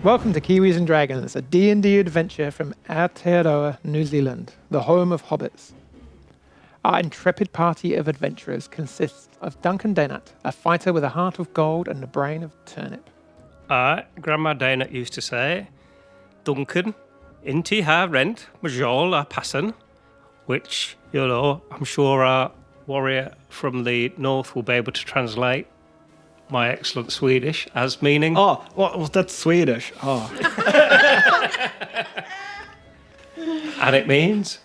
Welcome to Kiwis and Dragons, a D&D adventure from Aotearoa, New Zealand, the home of hobbits. Our intrepid party of adventurers consists of Duncan Daynut, a fighter with a heart of gold and a brain of turnip. Grandma Daynut used to say, Duncan, inti ha rent, majol a passan, which, I'm sure our warrior from the north will be able to translate my excellent Swedish as meaning... Oh, what was that Swedish? Oh. And it means...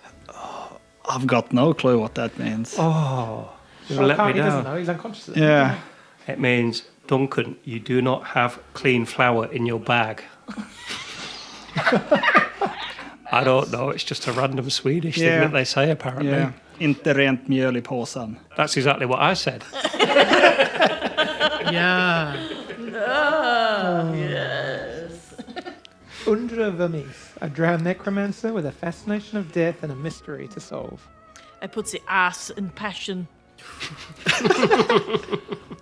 I've got no clue what that means. Oh, you Well, let me he doesn't down. know, he's unconscious. Yeah. It means, Duncan, you do not have clean flour in your bag. I don't know, it's just a random Swedish thing that they say apparently. Yeah. Inte rent mjöl i påsen. That's exactly what I said. Yeah. Yes. Aundra Vermees, a drowned necromancer with a fascination of death and a mystery to solve. I put the ass in passion.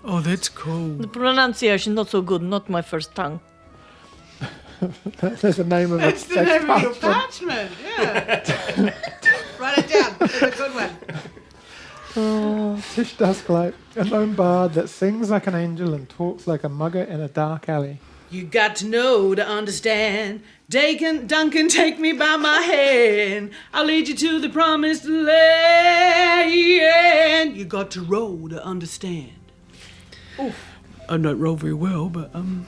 Oh, that's cool. The pronunciation not so good, not my first tongue. That's the name of That's it. the name of your parchment, yeah. Write it down. It's a good one. Oh, Tish Dusklight, a lone bard that sings like an angel and talks like a mugger in a dark alley. You got to know to understand. Duncan, take me by my hand. I'll lead you to the promised land. You got to roll to understand. Oof. I don't roll very well, but You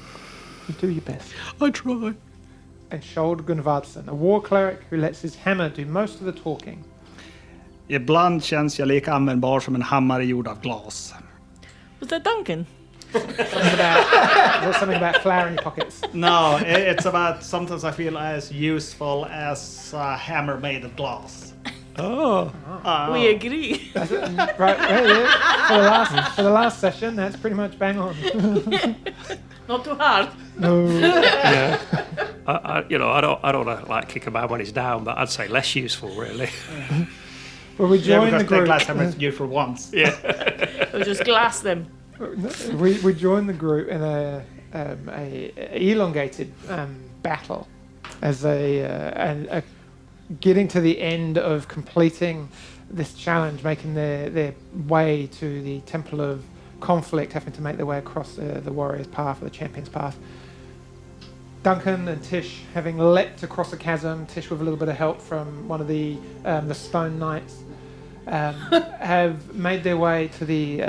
do your best. I try. And Skold Gunvardsson, a war cleric who lets his hammer do most of the talking. Ibland känns jag lika användbar som en hammare gjord av glas. Was that Duncan? Something about flour in your pockets. No, it's about sometimes I feel as useful as a hammer made of glass. Oh. We agree. Right, for the last session, that's pretty much bang on. Not too hard. No. Yeah. I don't like kick a man when he's down, but I'd say less useful, really. Well, we join the because the group. glass hammer is useful once. Yeah. We'll just glass them. We join the group in a elongated battle as a getting to the end of completing this challenge, making their way to the Temple of Conflict, having to make their way across the warrior's path or the champion's path. Duncan and Tish, having leapt across a chasm, Tish with a little bit of help from one of the stone knights, have made their way to the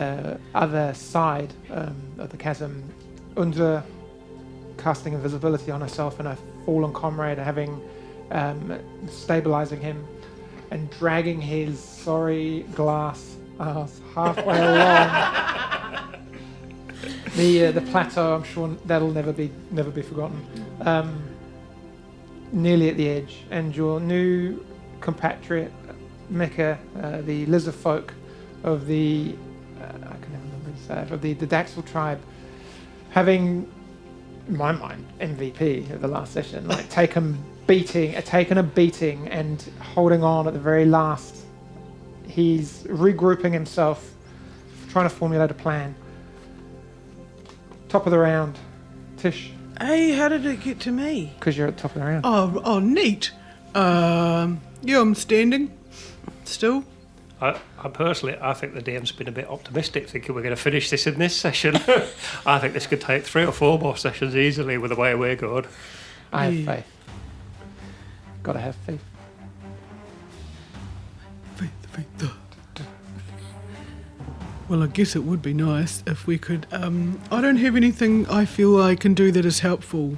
other side of the chasm. Aundra casting invisibility on herself and her fallen comrade, having stabilizing him and dragging his sorry glass ass halfway along the plateau. I'm sure that'll never be forgotten. Nearly at the edge, and your new compatriot Mekka, the lizard folk of the I can never remember his name, of the Daxel tribe, having, in my mind, MVP of the last session, like taken a beating and holding on at the very last. He's regrouping himself, trying to formulate a plan. Top of the round, Tish, Hey, how did it get to me? because you're at the top of the round. Oh, neat. Yeah, I'm standing. Still. I personally think the DM's been a bit optimistic, thinking we're going to finish this in this session. I think this could take 3 or 4 more sessions easily with the way we're going. I have faith. Gotta have faith. Faith. Well, I guess it would be nice if we could... I don't have anything I feel I can do that is helpful.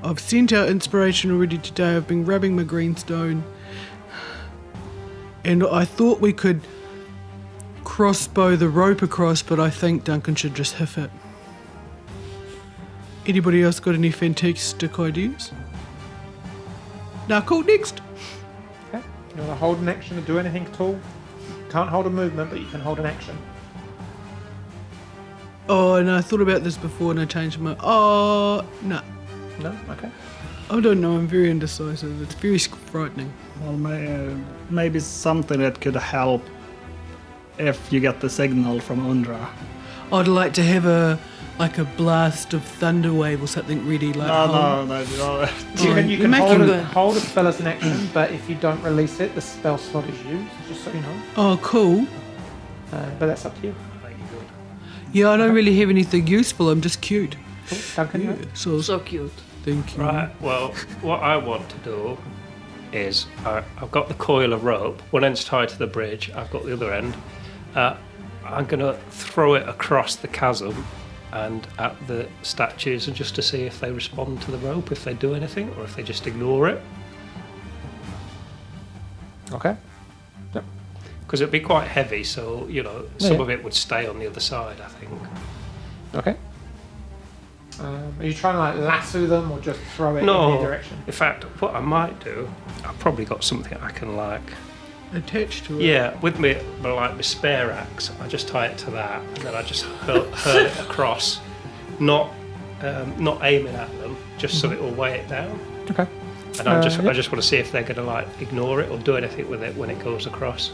I've sent out inspiration already today. I've been rubbing my greenstone. And I thought we could crossbow the rope across, but I think Duncan should just hoof it. Anybody else got any fantastic ideas? Now, cool, next. Okay. You want to hold an action to do anything at all? Can't hold a movement, but you can hold an action. Oh, and I thought about this before and I changed my... Oh, no. No? Okay. I don't know, I'm very indecisive. It's very frightening. Well, maybe something that could help if you get the signal from Aundra. I'd like to have a like a blast of thunder wave or something really like. No. You can make hold, him a, hold a spell as an action, but if you don't release it, the spell slot is used, just so you know. Oh, cool. But that's up to you. Yeah, I don't really have anything useful. I'm just cute. Cool. Duncan, Yeah, you go. so cute. thank you. Right, well, what I want to do is I've got the coil of rope, one end's tied to the bridge, I've got the other end. I'm going to throw it across the chasm and at the statues, and just to see if they respond to the rope, if they do anything, or if they just ignore it. Okay. Because it'd be quite heavy, so, you know, some Yeah. of it would stay on the other side, I think. Okay. Are you trying to like lasso them or just throw it in No, any direction? in fact, what I might do, I've probably got something I can like... Attached to it. Yeah, with me, but like my spare axe, I just tie it to that, and then I just hurl it across, not aiming at them, just so it will weigh it down. Okay. And I just yeah. want to see if they're going to like ignore it or do anything with it when it goes across.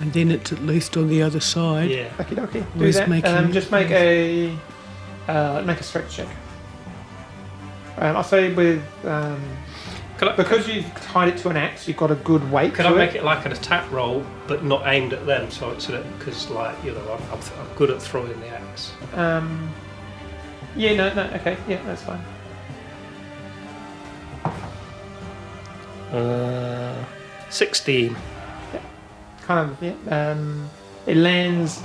And then it's at least on the other side. Yeah. Okie dokie. Do Where's that. making- Just make a strength check. I'll say with because you've tied it to an axe, you've got a good weight. Could to I make it like an attack roll, but not aimed at them? So it's because like you know I'm good at throwing the axe. Yeah. No. Okay. Yeah, that's fine. 16. Kind of. Yeah. It lands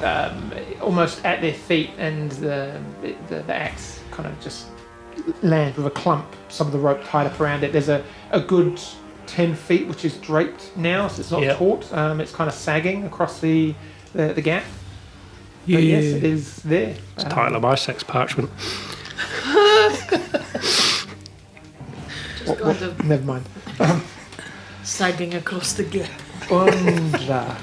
almost at their feet, and the axe kind of just lands with a clump. Some of the rope tied up around it. There's a good 10 feet which is draped now, so it's not Yep. taut. It's kind of sagging across the gap. Yeah. But yes, it is there. It's the title of my sex parchment. Just kind of Never mind. sagging across the gap. Aundra.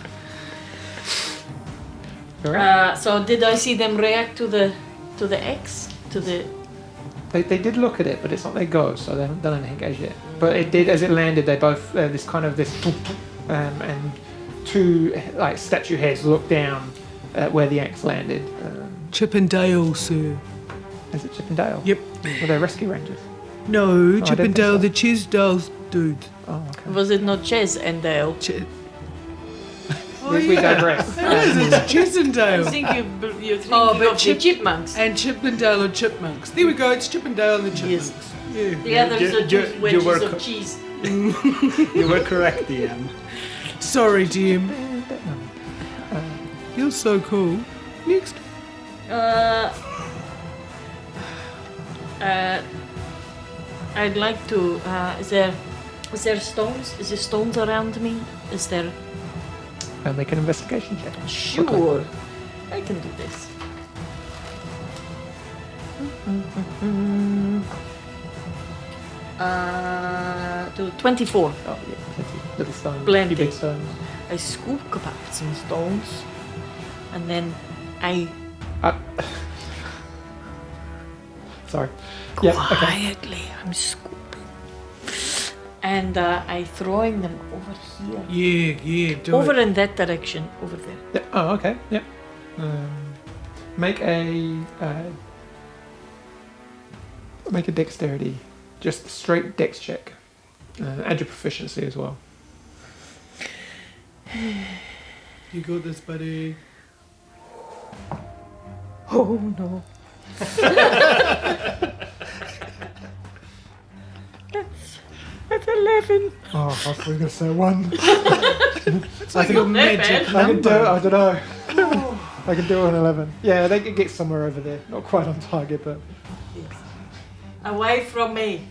Correct. So did I see them react to the X? To the They did look at it, but it's not their go, so they haven't done anything as yet. But it did, as it landed, they both this and two like statue heads looked down at where the axe landed. Chip and Dale, sir. Is it Chip and Dale? Yep. Were they rescue rangers? No, I Chip didn't and Dale, think the Chisdale's dude. Oh, okay. was it not Ches and Dale? We digress. It's Chis and I Dale. think you're thinking Oh, but of the chipmunks. And Chip and Dale are chipmunks. There we go, it's Chip and Dale and the Yes. chipmunks. Yeah. The others are you just wedges were of cheese. You were correct, DM. Sorry, DM. You're so cool. Next. I'd like to. Is there stones? Is there stones around me? Is there? Make an investigation check. Sure, I can do this. To 24. Oh yeah, plenty. Little stones. Plenty. Few big stones. I scoop up some stones, and then I Sorry. Yeah. Okay. quietly I'm scooping, and I throwing them over here, Yeah, do over it. in that direction, over there. Yeah. Oh, okay. Yep. Make a dexterity, just straight dex check. Add your proficiency as well. You got this, buddy. Oh no. That's 11. Oh, I was going to say 1. It's like a magic I can do it. number. I don't know. I can do an 11. Yeah, they can get somewhere over there. Not quite on target, but Away from me.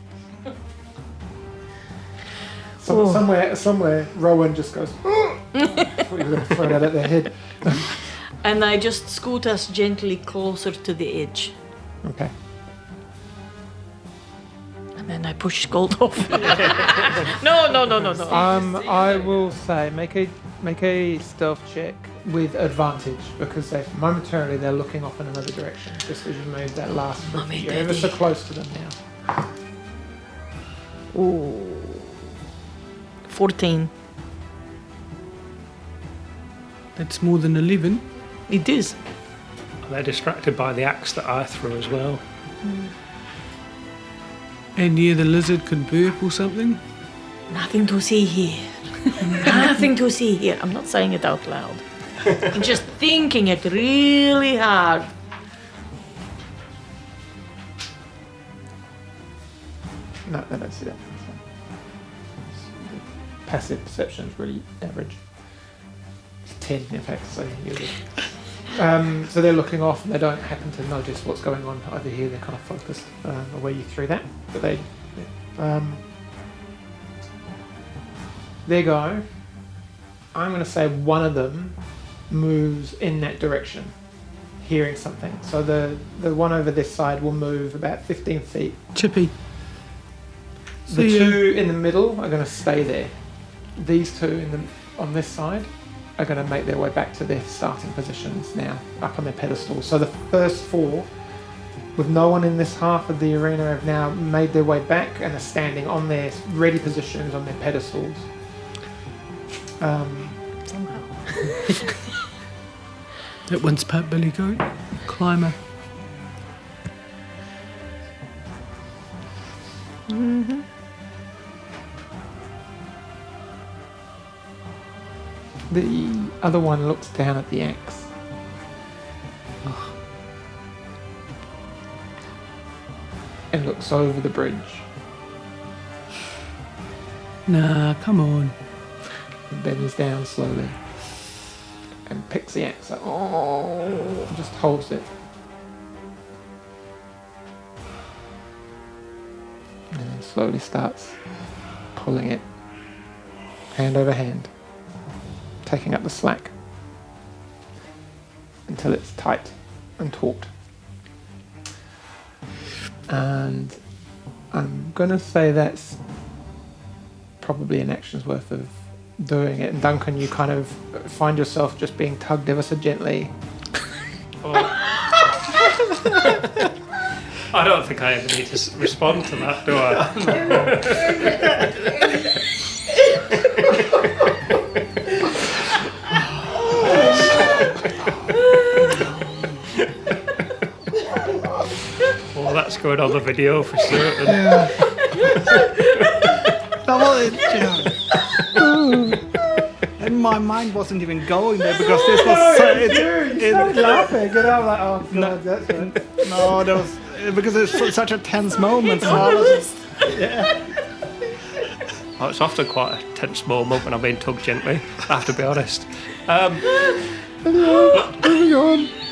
somewhere, Rowan just goes. I thought you were going to throw that at their head. And I just scoot us gently closer to the edge. Okay. And then I push Skold off. No. I will say make a stealth check with advantage because momentarily they're looking off in another direction just as you move that last foot. Mummy, You're ever so Daddy. close to them now. Ooh. 14. That's more than 11. It is. They're distracted by the axe that I threw as well. And yeah, the lizard could burp or something. Nothing to see here. Nothing to see here. I'm not saying it out loud. I'm just thinking it really hard. No, they don't see that. Passive perception is really average. It's 10 in fact, so you're good. So they're looking off and they don't happen to notice what's going on over here. They're kind of focused on where you threw that. But there you go. I'm going to say one of them moves in that direction, hearing something. So the one over this side will move about 15 feet. Chippy. The two in the middle are going to stay there. These two on this side are going to make their way back to their starting positions now, up on their pedestals. So the first four, with no one in this half of the arena, have now made their way back and are standing on their ready positions on their pedestals. Somehow. That one's part Billy Goat. Climber. The other one looks down at the axe. And looks over the bridge. Nah, come on. And bends down slowly. And picks the axe up. Oh, just holds it. And then slowly starts pulling it hand over hand, taking up the slack until it's tight and taut. And I'm gonna say that's probably an action's worth of doing it. And Duncan, you kind of find yourself just being tugged ever so gently. I don't think I ever need to respond to that, do I? Well, that's going on the video for certain. No, well, and my mind wasn't even going there because this was Laughing, and I'm like, oh god, that's right. no, there was because it's such a tense moment. So I was just, Oh, it's often quite a tense moment when I'm being tugged gently, I have to be honest.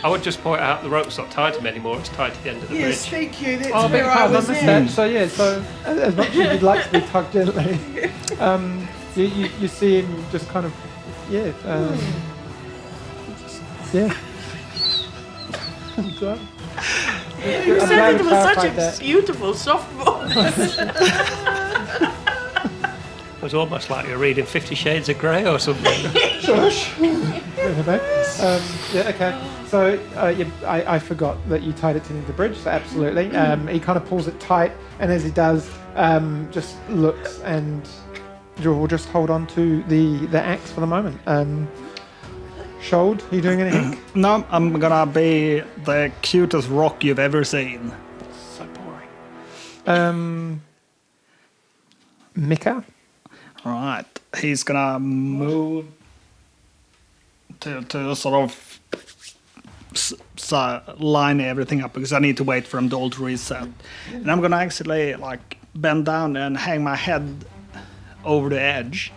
I would just point out the rope's not tied to me anymore, it's tied to the end of the Yes, bridge. thank you. That's Oh, big where I pardon, I was missed at. that. So yeah, so as much as you'd like to be tugged gently, you see him just kind of, yeah, yeah. So, You I'm said glad it we was such clarified a that. beautiful soft voice. It was almost like you're reading 50 Shades of Grey or something. Shush. Yeah, okay. So I forgot that you tied it to the bridge, so absolutely. He kind of pulls it tight, and as he does, just looks, and we'll just hold on to the axe for the moment. Skold, are you doing anything? no, I'm gonna be the cutest rock you've ever seen. So boring. Mekka? Right, he's gonna move to sort of line everything up because I need to wait for him to all to reset. And I'm gonna actually like bend down and hang my head over the edge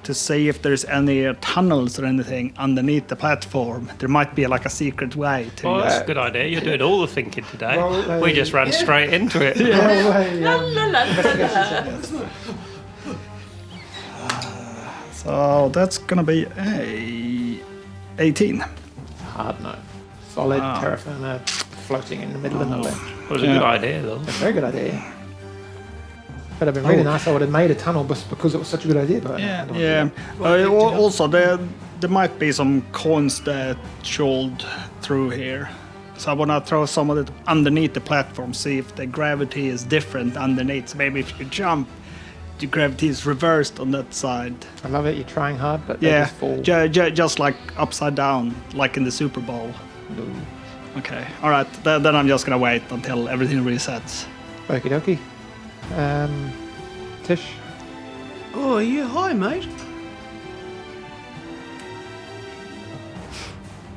to see if there's any tunnels or anything underneath the platform. There might be like a secret way to. Oh, that's a good idea. You're doing all the thinking today. Well, We just ran straight into it. So that's gonna be a 18. Hard no. Solid Wow. terra firma floating in the middle of nowhere. It was a good idea, though. Very good idea. But it'd been really nice. I would have made a tunnel just because it was such a good idea. But I don't Yeah. Also, there might be some coins that Skold threw here. So I want to throw some of it underneath the platform, see if the gravity is different underneath. So maybe if you jump, the gravity is reversed on that side. I love it. You're trying hard, but they Yeah, just fall. just like upside down, like in the Super Bowl. Okay. All right. Then I'm just gonna wait until everything resets. Okie dokie. Tish. Oh, yeah, hi, mate.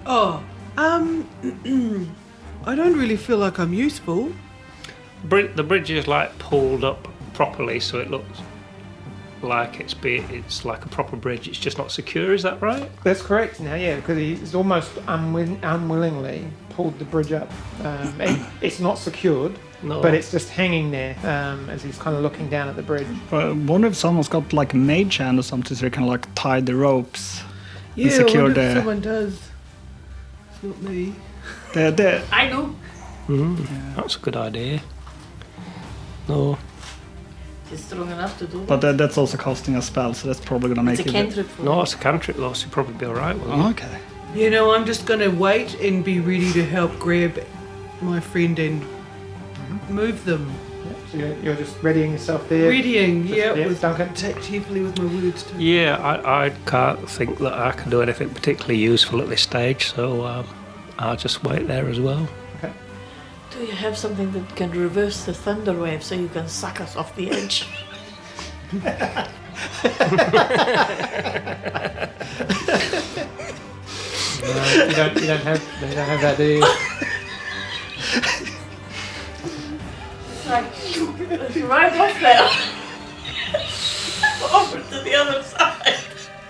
Oh, I don't really feel like I'm useful. The bridge is like pulled up properly, so it looks like it's like a proper bridge. It's just not secure. Is that right? That's correct now, yeah, because he's almost unwillingly pulled the bridge up. It's not secured, No. but it's just hanging there as he's kind of looking down at the bridge. I wonder if someone's got like a mage hand or something, so they can like tie the ropes. Yeah, secure I wonder if the- someone does. It's not me. I do. That's a good idea. No. He's strong enough to do that. But that's also casting a spell, so that's probably gonna make It's a it. cantrip for No, it's a cantrip though, so you'll probably be alright with Oh, it. okay. You know, I'm just gonna wait and be ready to help grab my friend and move them. So you're just readying yourself there. Readying, Just- yeah, yeah, with Duncan. carefully with my words too. Yeah, I can't think that I can do anything particularly useful at this stage, so I'll just wait there as well. Okay. Do you have something that can reverse the thunder wave so you can suck us off the edge? You don't have that, do you? Like, right off there. Over to the other side.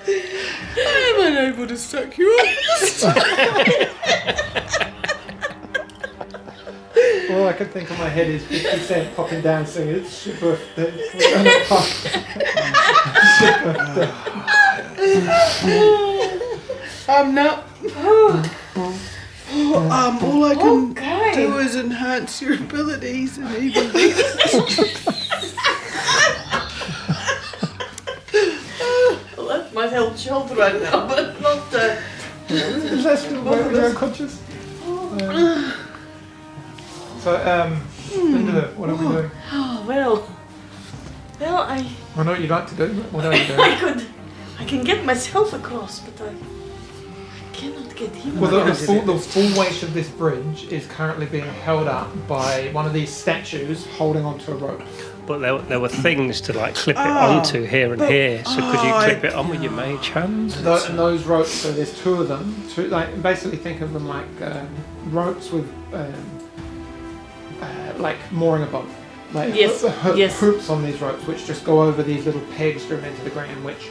I am unable to suck you off. All I can think of my head is 50 Cent popping down singing it's your birthday. I'm not. All I can Okay. do is enhance your abilities and even Well, that might help Skold right now, but not. Is that still where you're unconscious? So, Linda, what are we doing? Oh, well, I I know what you'd like to do, but what are you doing? I can get myself across, but I cannot get him Well, the across. full weight of this bridge is currently being held up by one of these statues holding onto a rope. But there were things to like clip it onto here and here, so could you clip it on with your mage hand? And those ropes, so there's two of them. Like basically, think of them like ropes with like mooring a boat. Like Yes, yes. hoops on these ropes, which just go over these little pegs driven into the ground, which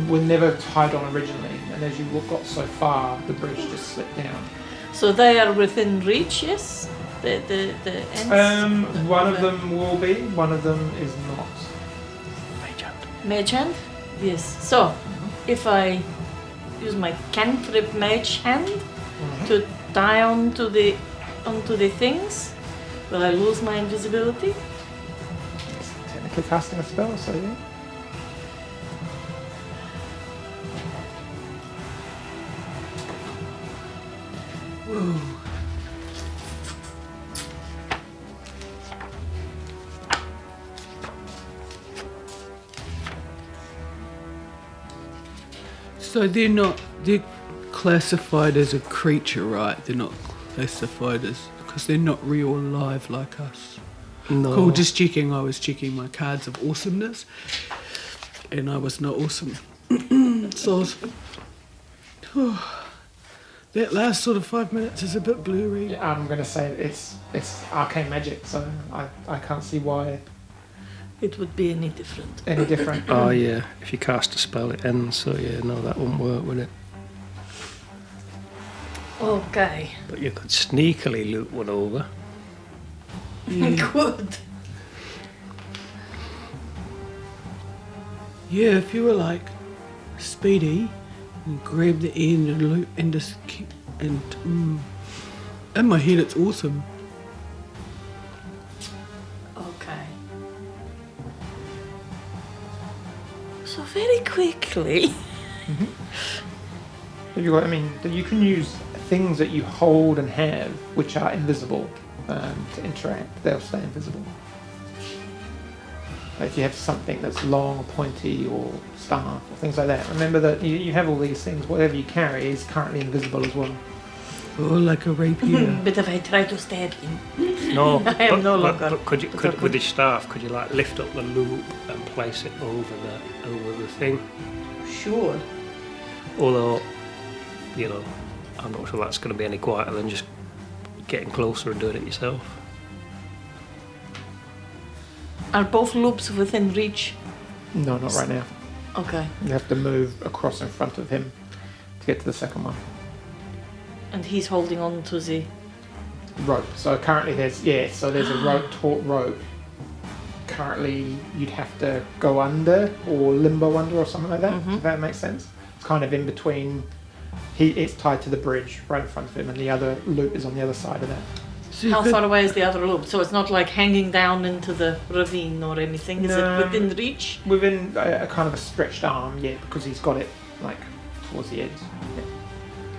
were never tied on originally. And as you got so far, the bridge just slipped down. So they are within reach, yes? The ends? One of them will be, one of them is not. Mage hand. Mage hand? Yes. So, if I use my cantrip mage hand to tie onto the things, will I lose my invisibility? It's technically casting a spell, so yeah. So they're classified as a creature, right? They're not classified as, because they're not real alive like us. No. Cool, just checking. I was checking my cards of awesomeness, and I was not awesome. So I was, that last sort of 5 minutes is a bit blurry. Yeah, I'm gonna say it's arcane magic, so I can't see why It would be any different. any different. Oh yeah, if you cast a spell it ends, so yeah, no, that won't work, would it? Okay. But you could sneakily loot one over. Good. Yeah, if you were like speedy and grab the end and loop and just keep and in my head it's awesome. Okay. So very quickly. You can use things that you hold and have, which are invisible, to interact. They'll stay invisible. Like if you have something that's long or pointy or staff or things like that, remember that you have all these things. Whatever you carry is currently invisible as well. Oh, like a rapier. But if I try to stab him, No, I am no longer. But could you, with his staff, could you like lift up the loop and place it over the thing? Sure. Although, you know, I'm not sure that's going to be any quieter than just getting closer and doing it yourself. Are both loops within reach? No, not right now. Okay. You have to move across in front of him to get to the second one. And he's holding on to the. Rope. So currently there's a rope, taut rope. Currently you'd have to go under or limbo under or something like that. If that makes sense. It's kind of in between. It's tied to the bridge right in front of him, and the other loop is on the other side of that. So How far away is the other loop? So it's not like hanging down into the ravine or anything. Is it within reach? Within a kind of a stretched arm, yeah, because he's got it like towards the edge. Yeah.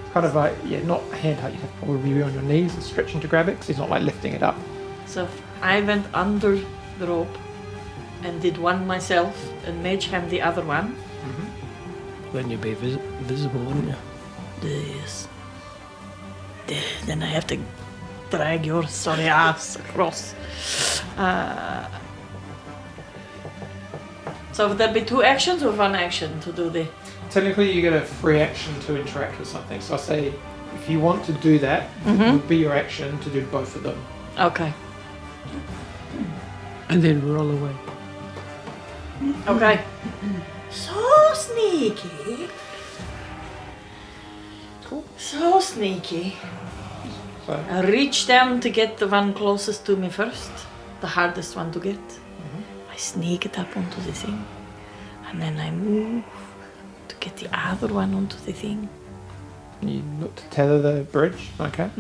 It's kind of like, not hand height. You'd have to probably be on your knees and stretching to grab it, because he's not like lifting it up. So if I went under the rope and did one myself and mage hand the other one. Then you'd be visible, wouldn't you? Yes. Then I have to drag your sorry ass across. So would that be 2 actions or 1 action to do the... Technically you get a free action to interact with something. So I say, if you want to do that, it would be your action to do both of them. Okay. and then roll away. Okay. So sneaky. Cool. So sneaky. So I reach down to get the one closest to me first, the hardest one to get. I sneak it up onto the thing, and then I move to get the other one onto the thing. you look to tether the bridge. Okay.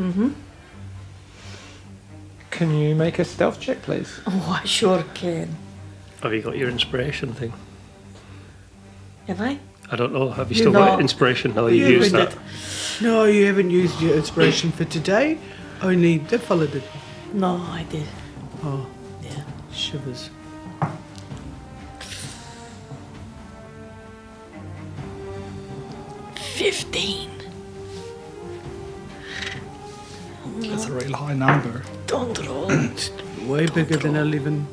Can you make a stealth check, please? Oh, I sure can. Have you got your inspiration thing? Have I? I don't know. Have you You still got know- inspiration? No, you You used haven't that. No, you haven't used your inspiration for today. Only the fella did. No, I did. Oh, Yeah. shivers. $15. That's a real high number. Don't roll. It's way bigger than 11.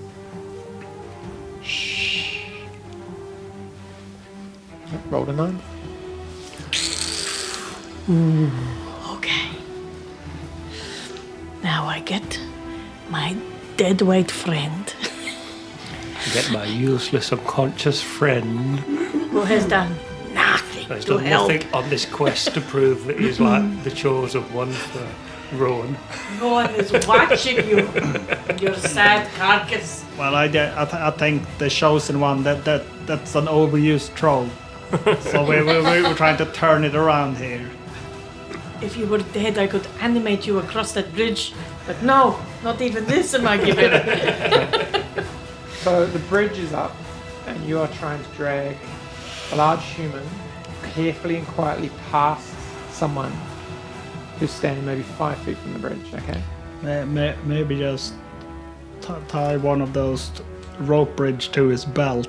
Roll a 9. Okay. Now I get my dead weight friend Get my useless unconscious friend. who has done nothing He's to done help. nothing on this quest to prove that he's like the chosen one for Rowan. No one is watching you. Your sad carcass. Well, I think the chosen one that's an overused troll. So we're trying to turn it around here. If you were dead, I could animate you across that bridge. But no, not even this am I given. So the bridge is up, and you are trying to drag a large human carefully and quietly past someone who's standing maybe 5 feet from the bridge. Okay. Maybe just tie one of those rope bridge to his belt.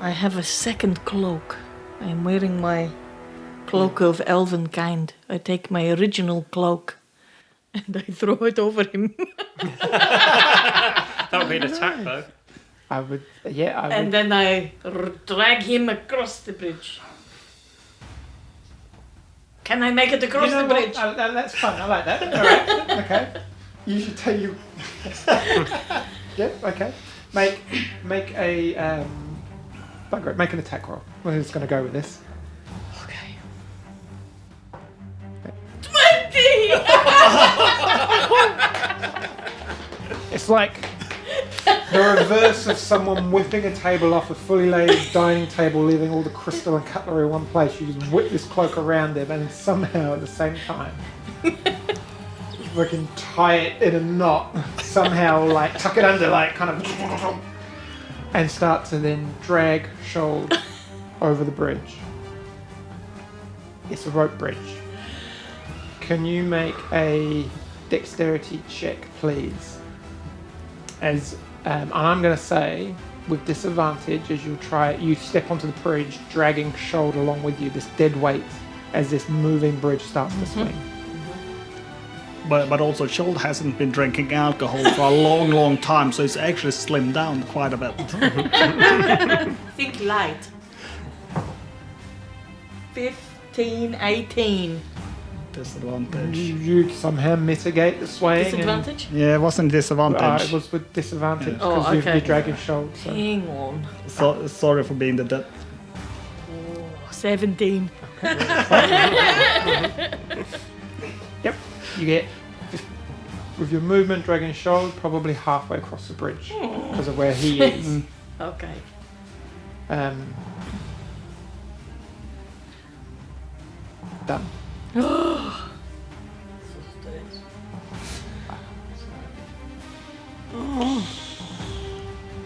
I have a second cloak. I am wearing my cloak of elven kind. I take my original cloak and I throw it over him. That would be an attack, though. I would. Yeah. I would. And then I drag him across the bridge. Can I make it across the bridge? That's fun. I like that. All right. Okay. You should tell you. Yeah. Okay. Make a bugger it. Make an attack roll. We're just going to go with this. Okay. 20! It's like the reverse of someone whipping a table off a fully laid dining table, leaving all the crystal and cutlery in one place. You just whip this cloak around him, and somehow at the same time, we can tie it in a knot. Somehow, like tuck it under, like kind of, and start to then drag Skold over the bridge. It's a rope bridge. Can you make a dexterity check, please? And I'm going to say with disadvantage as you step onto the bridge, dragging Skold along with you, this dead weight, as this moving bridge starts to swing. But also, Skold hasn't been drinking alcohol for a long, long time, so it's actually slimmed down quite a bit. Think light. 15, 18. Disadvantage. You somehow mitigate the swaying. Disadvantage? Yeah, it wasn't disadvantage. It was with disadvantage Yeah. because Oh, you're okay. dragging Skold. So. Hang on. Sorry for being the dead. 17. Yep, you get with your movement dragging Skold probably halfway across the bridge because of where he is. Okay. Done.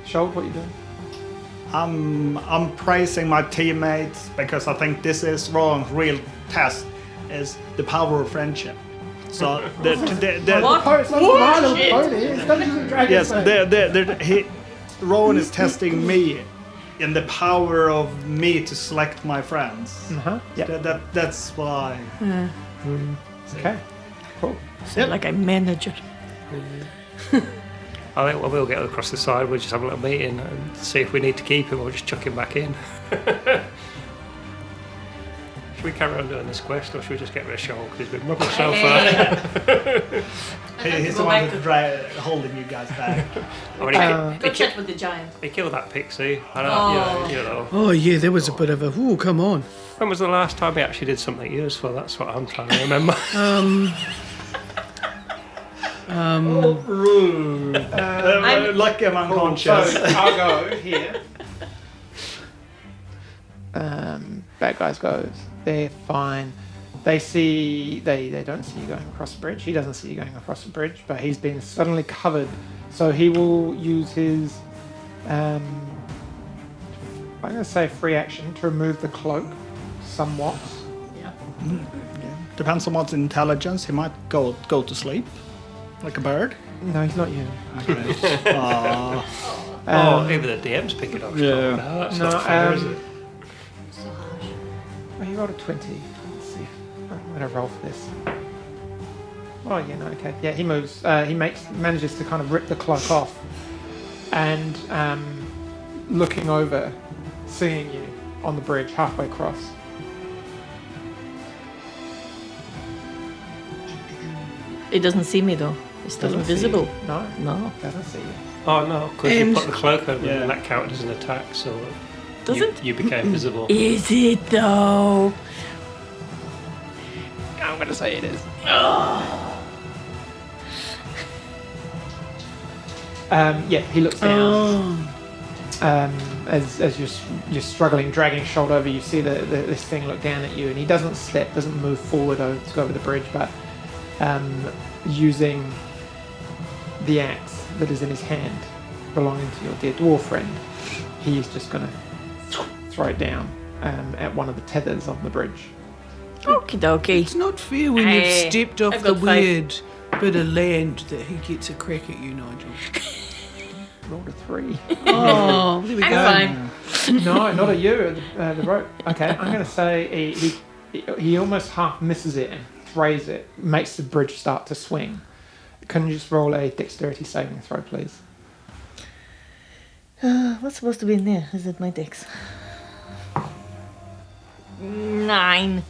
Skold, what are you doing? I'm praising my teammates because I think this is wrong. Real test is the power of friendship. So the What? Oh, it's like Vinyl Shit. Pony. It's Dungeons and Dragons. yes, Rowan is testing me in the power of me to select my friends. Yeah. That's why. Okay. Cool. Sound like a manager. I think we'll get across the side. We'll just have a little meeting and see if we need to keep him or just chuck him back in. Should we carry on doing this quest or should we just get rid of Skold because he's been rubbish so far? He's the go one back who's holding you guys back. I mean, Go chat with the giant. he killed that pixie. I know, Oh. you know. Oh yeah, there was a bit of a. Ooh, come on. When was the last time he actually did something useful? That's what I'm trying to remember. Rude. Lucky I'm unconscious. So I'll go here. Bad guys goes. They're fine. They don't see you going across the bridge. He doesn't see you going across the bridge, but he's been suddenly covered. So he will use his I'm going to say free action to remove the cloak somewhat. Yeah. Depends on what's intelligence. He might go to sleep like a bird. No, he's not you. Okay. Oh, even the DM's picking up. Yeah. No, that's No, not fair, is it? So harsh. Oh, you rolled a 20. Let's see. I'm going to roll for this. Oh, yeah, no, okay. Yeah, he moves. He manages to kind of rip the cloak off. And looking over, seeing you on the bridge halfway across. It doesn't see me though. It's still Doesn't see invisible. you. No, No. doesn't see you. Oh no, because you And- put the cloak over Yeah. and that counted as an attack, so Does you, it? you became visible. Is it though? I'm going to say it is. Yeah, he looks down. As you're struggling, dragging Skold over, you see this thing look down at you, and he doesn't move forward to go over the bridge, but using the axe that is in his hand, belonging to your dear dwarf friend, he's just going to throw it down at one of the tethers on the bridge. Okie dokie. It's not fair when Aye, you've stepped off I've the got 5. weird bit of land that he gets a crack at you, Nigel. Rolled a 3. Oh, there we go. I'm fine. No, not at you. The rope. Okay, I'm going to say he almost half misses it and throws it, makes the bridge start to swing. Can you just roll a dexterity saving throw, please? What's supposed to be in there? Is it my dex? 9.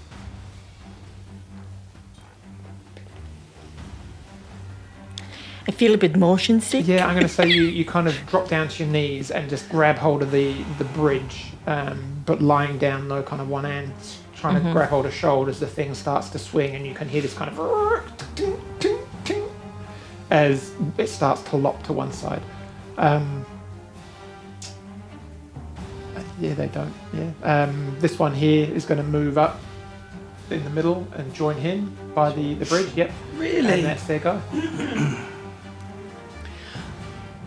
I feel a bit motion sick. Yeah, I'm going to say you kind of drop down to your knees and just grab hold of the bridge, but lying down, no kind of one hand, trying to grab hold of Skold as the thing starts to swing, and you can hear this kind of ting, ting, ting, as it starts to lock to one side. Yeah, they don't. Yeah. This one here is going to move up in the middle and join him by the bridge. Yep. Really? And that's their go.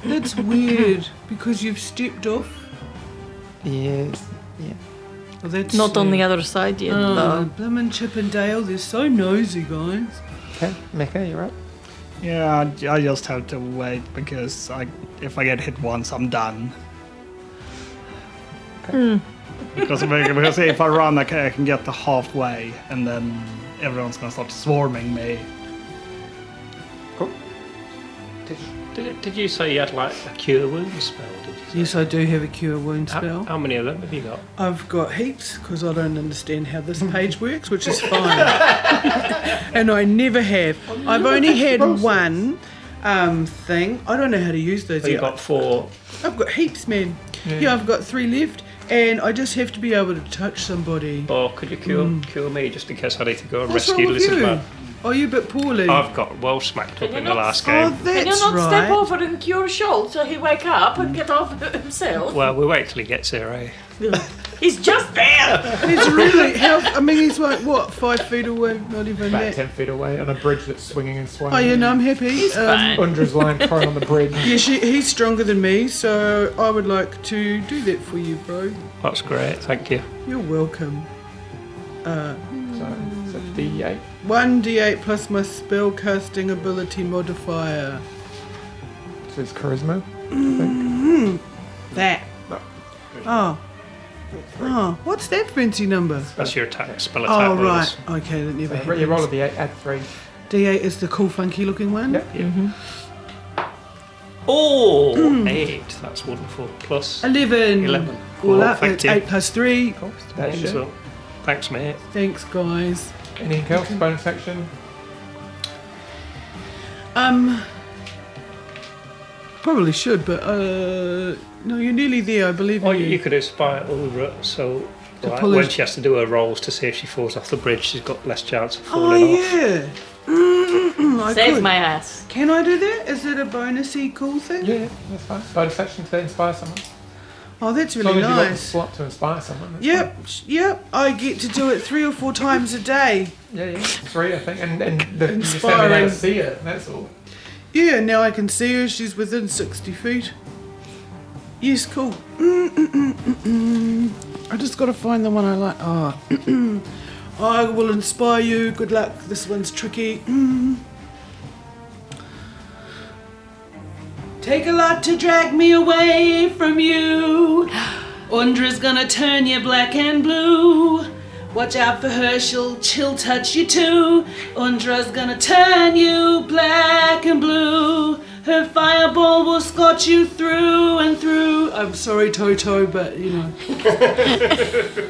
That's weird because you've stepped off. Yes. Yeah. Well, that's Not on the other side yet, Oh, though. Bloomin' Chippendale, they're so nosy, guys. Okay, Mekka, you're up. Yeah, I just have to wait because if I get hit once, I'm done. Okay. because if I run, I can get to halfway, and then everyone's gonna start swarming me. Cool. Did you say you had like a cure wound spell? Did you say? Yes, I do have a cure wound spell. How many of them have you got? I've got heaps because I don't understand how this page works, which is fine. And I never have. I've only had one thing. I don't know how to use those So you yet. got 4. I've got heaps, man. Yeah, I've got 3 left, and I just have to be able to touch somebody. Or could you cure me just in case I need to go and What's rescue wrong the with lizard you? man? Are you a bit poorly? I've got well smacked up Can you in the not last Oh, game. that's Can you not right. step over and cure Skold so he wake up and get off himself? Well, we wait till he gets here, eh? He's just there! He's really I mean, he's like, what, 5 feet away? Not even About that. 10 feet away on a bridge that's swinging and swaying. Oh, yeah, no, I'm happy. fine. Undra's lying prone on the bridge. Yeah, he's stronger than me, so I would like to do that for you, bro. That's great, thank you. You're welcome. So it's a D8. 1d8 plus my spell casting ability modifier. So it's charisma. I think. That. No. Oh. Oh, what's that fancy number? That's your attack, spell attack Oh, rolls. right. Okay, that never So happens. you roll a D8, add 3. D8 is the cool, funky looking one? Yep. Oh, 8. That's wonderful. Plus 11. 11. All up, thank it's you. 8 plus 3. Cool. That's it. Excellent. Thanks, mate. Thanks, guys. Anything else? Bonus action? Probably should, but no, you're nearly there. I believe in Or you. you could inspire Aundra, so like, pull when his- she has to do her rolls to see if she falls off the bridge, she's got less chance of Oh falling off. yeah. I Save could. my ass. Can I do that? Is it a bonusy cool thing? Yeah, that's fine. Bonus action to inspire someone. Oh, that's As really long as you've got the nice. slot to inspire someone. That's Yep, yep. I get to do it 3 or 4 times a day. fine. Yeah. 3, I think. And you just Inspiring. haven't been able to see her, that's all. Yeah, now I can see her. She's within 60 feet. Yes, cool. I just got to find the one I like. Oh, I will inspire you. Good luck. This one's tricky. Take a lot to drag me away from you. Aundra's gonna turn you black and blue. Watch out for her, she'll touch you too. Aundra's gonna turn you black and blue. Her fireball will scorch you through and through. I'm sorry, Toto, but you know.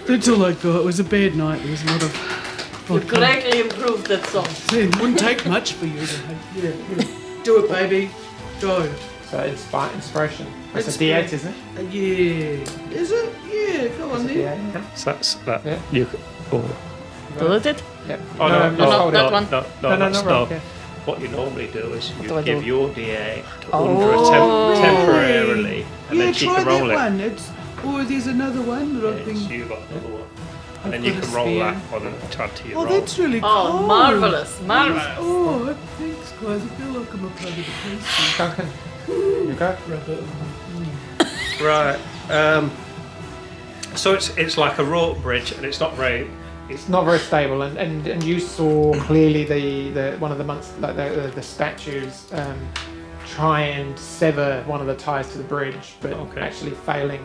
That's all I got. It was a bad night. There was a lot of You greatly improved that song. It wouldn't take much for you to yeah. Do it, baby. Go. So inspiration. That's It's a D8, isn't it? Yeah. Is it? Yeah, go on It's a then. D8, yeah. So that's that. Yeah. You could, oh. Did it? Yep. Oh, no, just no, hold that it. one. No, No, that's right, not. yeah. What you normally do is you do I give do? your D8 to Oh. Aundra temporarily, and Yeah, then she try can roll that it. one. It's there's another one that I've Yes, been. you got another one. I've And then you got a can roll spare. that one and add to your Oh, roll. that's really cool. Oh, marvelous, marvelous. Oh, thanks, guys. I feel like I'm a part of the place. Duncan, you go. Right. So it's like a rope bridge, and it's not very. It's not very stable, and you saw clearly the one of the monks, like the statues, try and sever one of the ties to the bridge, but Okay. actually failing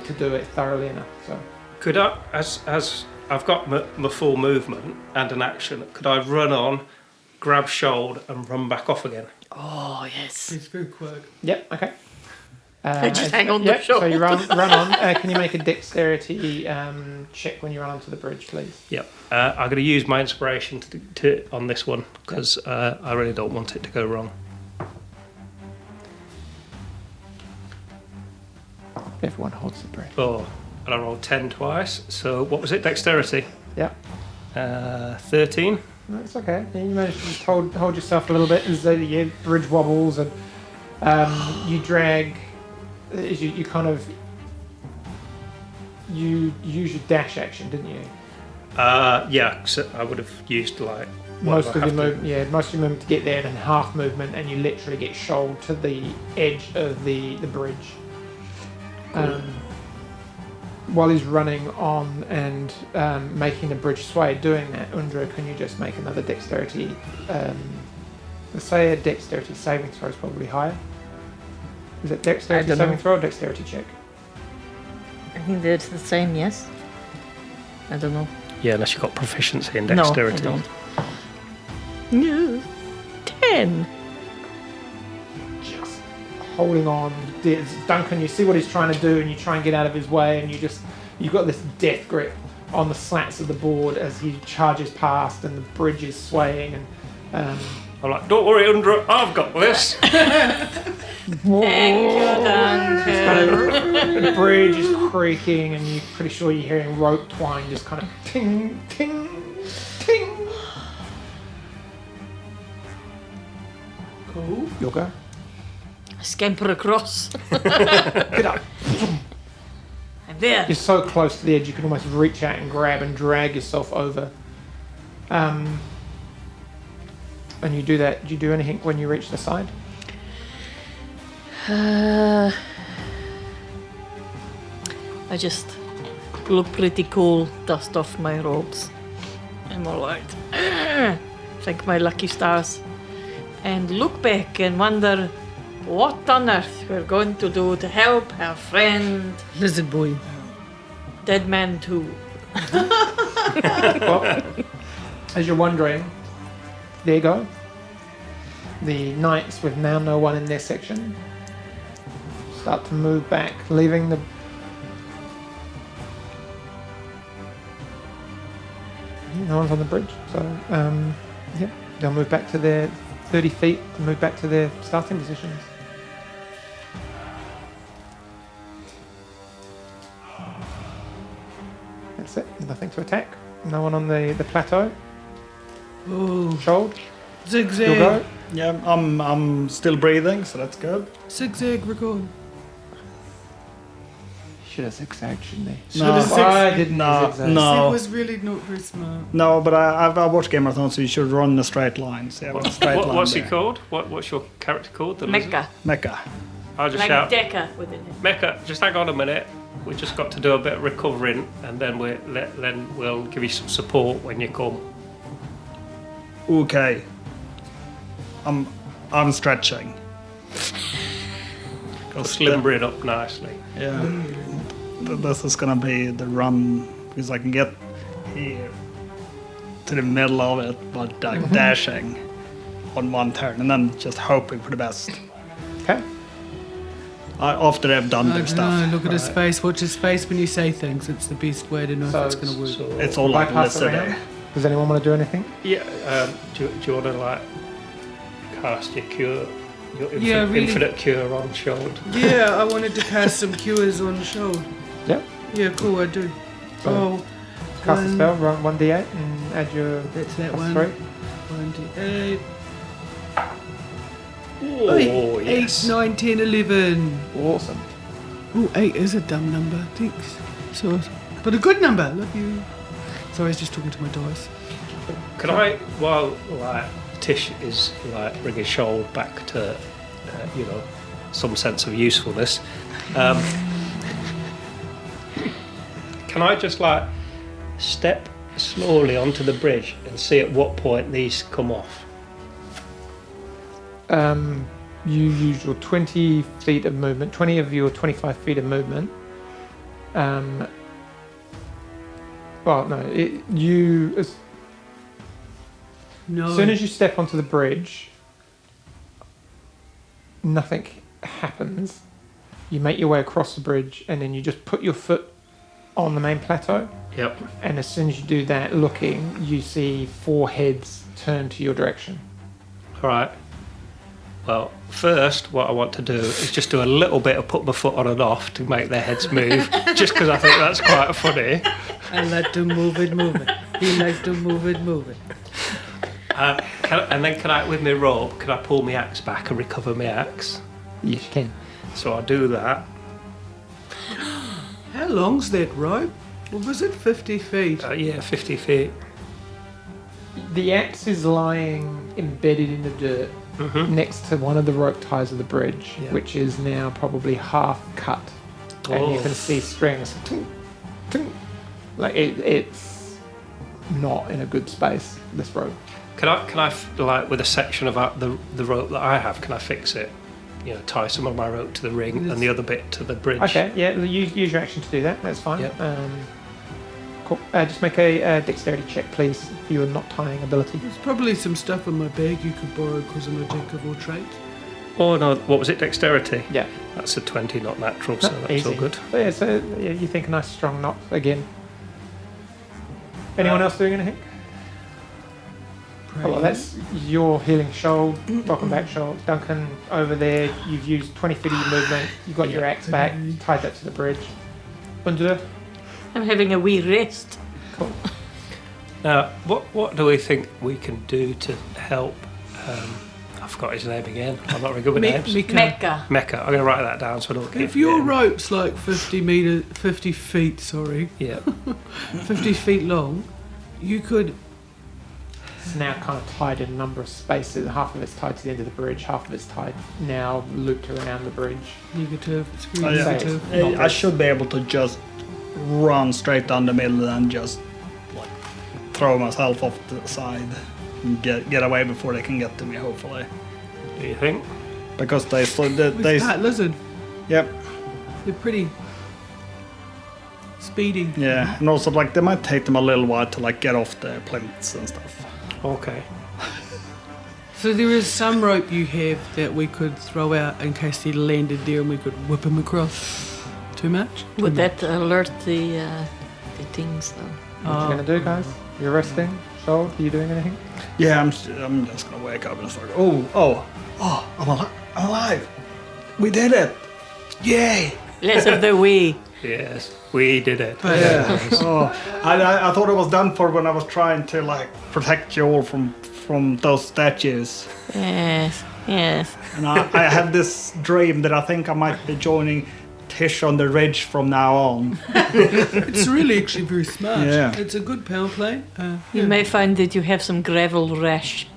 to do it thoroughly enough. So Could I, as I've got my full movement and an action, could I run on, grab Skold, and run back off again? Oh, yes. It's very quick. yep, okay. Just hang on the yep, so shoulder. you run on. Can you make a dexterity check when you run onto the bridge, please? Yep. I'm going to use my inspiration to on this one because I really don't want it to go wrong. Everyone holds the breath. Oh, and I rolled 10 twice. So what was it? Dexterity. Yep. 13. That's okay. You managed to just hold yourself a little bit as the bridge wobbles, and you drag. As you kind of you use your dash action, didn't you? Yeah. So I would have used like Most whatever of I your have to- movement, most of your movement to get there, and then half movement, and you literally get shouldered to the edge of the bridge. While he's running on and making the bridge sway, doing that, Aundra, can you just make another dexterity? Let's say a dexterity saving throw is probably higher. Is it dexterity I don't know. saving throw or dexterity check? think that's the same, yes? I don't know. Yeah, unless you've got proficiency in No, I dexterity. don't. No. 10. Just holding on. Duncan, you see what he's trying to do, and you try and get out of his way, and you've got this death grip on the slats of the board as he charges past, and the bridge is swaying. And I'm like, don't worry, Aundra, I've got this. Thank you, Duncan. the bridge is creaking, and you're pretty sure you're hearing rope twine just kind of ting, ting, ting. Cool. You'll go. Scamper across. Get up. I'm there. You're so close to the edge, you can almost reach out and grab and drag yourself over. And you do that. Do you do anything when you reach the side? I just look pretty cool, dust off my robes. I'm alright. Thank my lucky stars. And look back and wonder what on earth we're going to do to help our friend, Lizard boy. Dead Man 2. Well, as you're wondering, there you go. The knights, with now no one in their section, start to move back, leaving the... No one's on the bridge, so yeah, they'll move back to their 30 feet and move back to their starting positions. That's it. Nothing to attack. No one on the plateau. Oh, Skold, zigzag. you'll go. Yeah, I'm still breathing, so that's good. Zigzag, we're going. Should have zigzagged, shouldn't he? Should have Why zigzagged. didn't No, he zigzag? It no, was really not very smart. no. But I watched Game of Thrones, so you should run in a straight line. So yeah, a straight line What's he there. called? What's your character called? The lizard? Mekka. Mecca. I'll just Like shout, Decker within it. Mecca, just hang on a minute. We just got to do a bit of recovering, and then we'll give you some support when you come. Okay. I'm stretching. Slimbering up nicely. Yeah. This is gonna be the run because I can get here to the middle of it, but like dashing on one turn and then just hoping for the best. Okay. After they've done their No, stuff. look at his face. Watch his face when you say things. It's the best way to know So- if it's going to work. So, It's all like Bypass lizard. around. Does anyone want to do anything? yeah. Do you want to like cast your cure, your Yeah, really. infinite cure on Skold? Yeah, I wanted to cast some cures on the shoulder. Yep. Yeah, cool, I do. So, Oh, Cast a one- spell, run 1d8 and add your That's that plus one. 3. 28. Oh, Eight, yes. 8, 9, 10, 11. Awesome. Oh, 8 is a dumb number. Thanks. So, but a good number. Love you. Sorry, I was just talking to my dice. Can I, while like Tish is like bringing Skold back to, some sense of usefulness, can I just like step slowly onto the bridge and see at what point these come off? You use your 20 feet of movement, 20 of your 25 feet of movement. As No. soon as you step onto the bridge, nothing happens. You make your way across the bridge, and then you just put your foot on the main plateau. Yep. And as soon as you do that, looking, you see 4 heads turn to your direction. All right. Well, first, what I want to do is just do a little bit of put my foot on and off to make their heads move, just because I think that's quite funny. I like to move it, move it. He likes to move it, move it. Can I, with my rope, can I pull my axe back and recover my axe? Yes, you can. So I do that. How long's that rope? What was it? 50 feet. Yeah, 50 feet. The axe is lying embedded in the dirt next to one of the rope ties of the bridge, Yeah. which is now probably half cut. And you Oh. can see strings. Tink, tink. Like it's not in a good space, this rope. Can I like with a section of the rope that I have, can I fix it? tie some of my rope to the ring and the other bit to the bridge. Okay, yeah, use your action to do that. That's fine. Yep. Cool. Just make a dexterity check, please, for your not tying ability. There's probably some stuff in my bag you could borrow because I'm a jack of all trades. Oh no, what was it? Dexterity? Yeah. That's a 20, not natural, so that's Easy. all good. So you think a nice strong knot again. Anyone else doing anything? Oh, well, that's your healing Skold, welcome back Skold. Duncan, over there, you've used 20 feet of your movement, you've got your axe back, tied that to the bridge. Aundra? I'm having a wee rest. Cool. Now, what do we think we can do to help? I forgot his name again. I'm not very good with names. Mekka. Mekka. I'm going to write that down so I don't get If your it. rope's like 50 feet, sorry, Yeah. 50 feet long, you could. It's now kind of tied in a number of spaces. Half of it's tied to the end of the bridge, half of it's tied now looped around the bridge. Negative. Screw Oh, yeah. negative. I should be able to just run straight down the middle and just like throw myself off the side and get away before they can get to me. Hopefully, Do you think? because they With Pat Lizard, yep, they're pretty speedy. yeah, and also like they might take them a little while to like get off the plinths and stuff. Okay. So there is some rope you have that we could throw out in case he landed there and we could whip him across. Too much? Would that alert the things though? What are you going to do, guys? You're resting? Skold, are you doing anything? Yeah, I'm just gonna wake up and start. Oh, I'm alive! We did it! Yay! Less of the we. Yes, we did it. Yeah. I thought it was done for when I was trying to like protect you all from those statues. Yes, yes. And I had this dream that I think I might be joining Tish on the ridge from now on. It's really actually very smart. Yeah. It's a good power play. You may find that you have some gravel rash.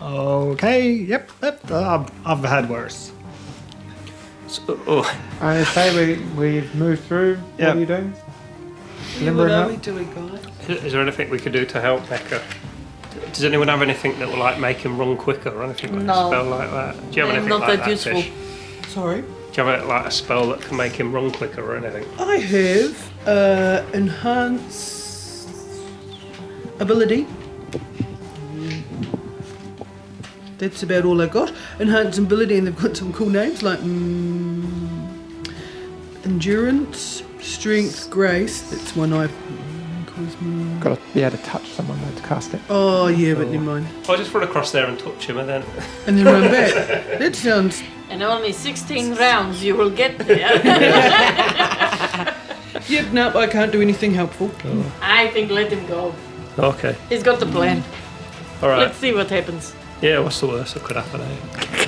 Okay, yep. I've had worse. So, I say we've moved through. What Yep. are you doing? Yeah, Limbering what are up? we doing, guys? is there anything we could do to help Mekka? Does anyone have anything that will like make him run quicker or anything like No. a spell like that? Do you have I'm anything not like that that, useful. Tish? Sorry. Do you have like a spell that can make him run quicker or anything? I have enhance ability. That's about all I got. Enhance ability, and they've got some cool names like endurance, strength, grace. That's one I've. Charisma. Got to be able to touch someone though to cast it. Oh yeah, but never mind. I'll just run across there and touch him and then... And then run back. That sounds. And only 16 rounds you will get there. Yep. Nope. I can't do anything helpful. I think let him go. Okay. He's got the plan. All right. Let's see what happens. Yeah, what's the worst that could happen, eh?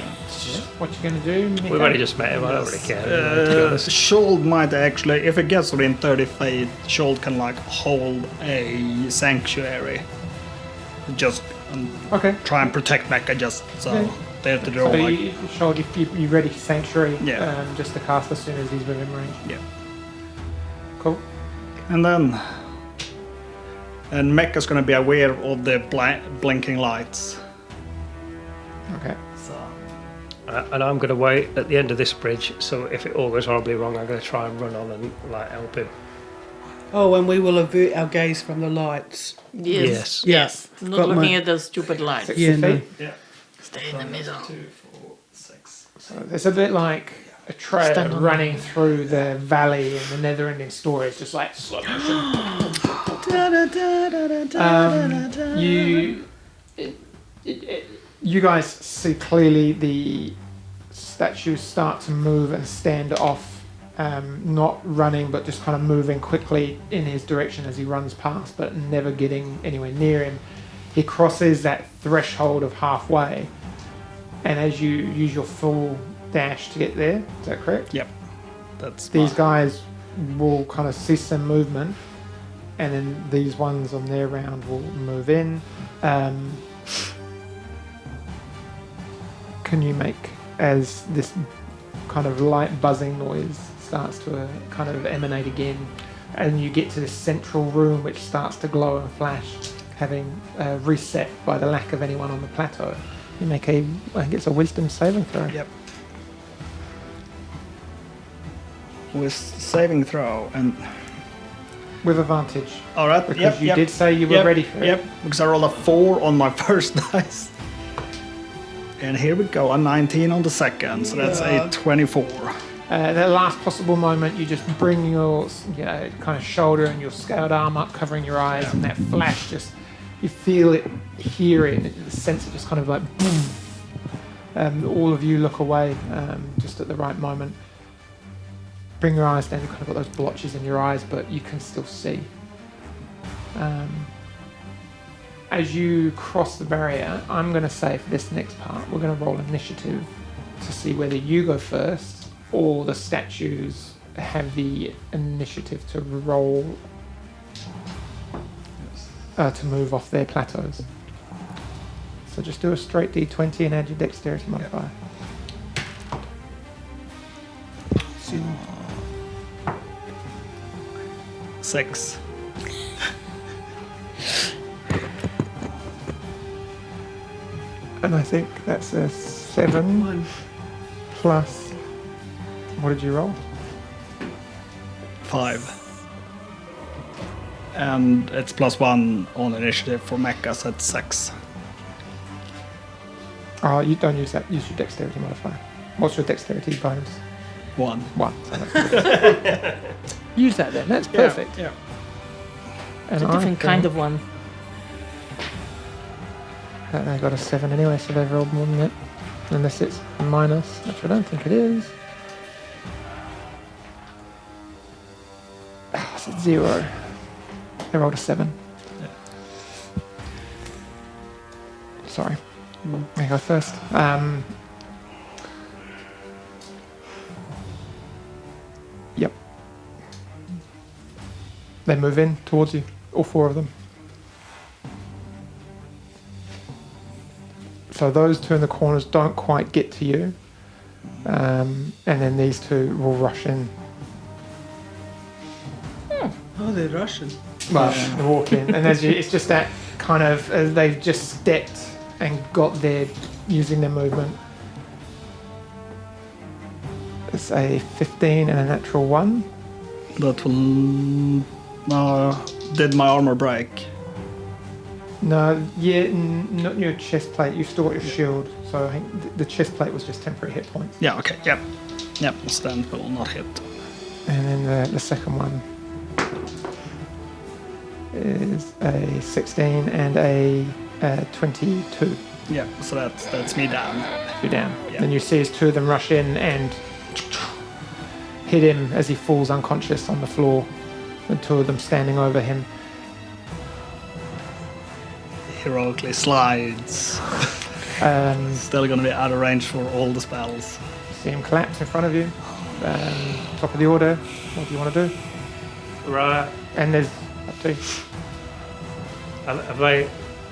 What you going to do? We've only just met him, I don't really care. To be honest. Skold might actually, if it gets within 30 feet, Skold can like hold a sanctuary. Just Okay. try and protect Mekka just so Yeah. they have to draw So like... you ready for Sanctuary Yeah. just to cast as soon as he's within range? Yeah. Cool. And then... And Mekka's gonna be aware of the blinking lights. Okay. So... And I'm going to wait at the end of this bridge, so if it all goes horribly wrong, I'm going to try and run on and like help him. Oh, and we will avert our gaze from the lights. Yes. Yes. Yeah. Not Got looking my- at those stupid lights. 60 Yeah, feet. no. Yeah. Stay in the middle. 2, 4, 6. So it's a bit like a trail Stand on running through the valley in the never-ending story. It's just like slow motion. You guys see clearly the statues start to move and stand off, not running but just kind of moving quickly in his direction as he runs past, but never getting anywhere near him. He crosses that threshold of halfway, and as you use your full dash to get there, is that correct? Yep. That's These fine. guys will kind of cease their movement, and then these ones on their round will move in. Can you make, as this kind of light buzzing noise starts to kind of emanate again, and you get to this central room which starts to glow and flash, having reset by the lack of anyone on the plateau. You make I think it's a wisdom saving throw. Yep. With saving throw and. With advantage. All right. Because you did say you were ready for it. Yep. Because I rolled a 4 on my first dice. And here we go. A 19 on the second, so that's a 24. The last possible moment, you just bring your kind of shoulder and your scaled arm up, covering your eyes, and that flash just, you feel it, hear it, and the sense it just kind of like boom. All of you look away just at the right moment. Bring your eyes down, you've kind of got those blotches in your eyes, but you can still see. As you cross the barrier, I'm going to say for this next part, we're going to roll initiative to see whether you go first or the statues have the initiative to roll to move off their plateaus. So just do a straight d20 and add your dexterity modifier. 6. And I think that's a 7 1. plus. What did you roll? 5. And it's +1 on initiative for Mekka, so it's 6. Oh, you don't use that. Use your dexterity modifier. What's your dexterity bonus? 1. 1. So that's use that then. That's perfect. Yeah. It's a different kind of one. They got a 7 anyway, so they've rolled more than that. Unless it's a minus, which I don't think it is. Oh, it's a 0. They rolled a 7. Yeah. Sorry. I go first. Yep. They move in towards you, all 4 of them. So those 2 in the corners don't quite get to you. And then these 2 will rush in. Oh, they're Russian. Well, they walk in. And it's just that kind of, they've just stepped and got there using their movement. It's a 15 and a natural 1. That will. Did my armor break? No, not your chest plate. You've still got your shield. So I think the chest plate was just temporary hit points. Yeah, okay, yep. Yep, so then it will not hit. And then the second one is a 16 and a 22. Yeah, so that's me down. You're down. Yeah. Then you see as 2 of them rush in and hit him as he falls unconscious on the floor. The 2 of them standing over him. Heroically slides. Still gonna be out of range for all the spells. See him collapse in front of you. Top of the order. What do you want to do? Right. And there's up to you. Have they,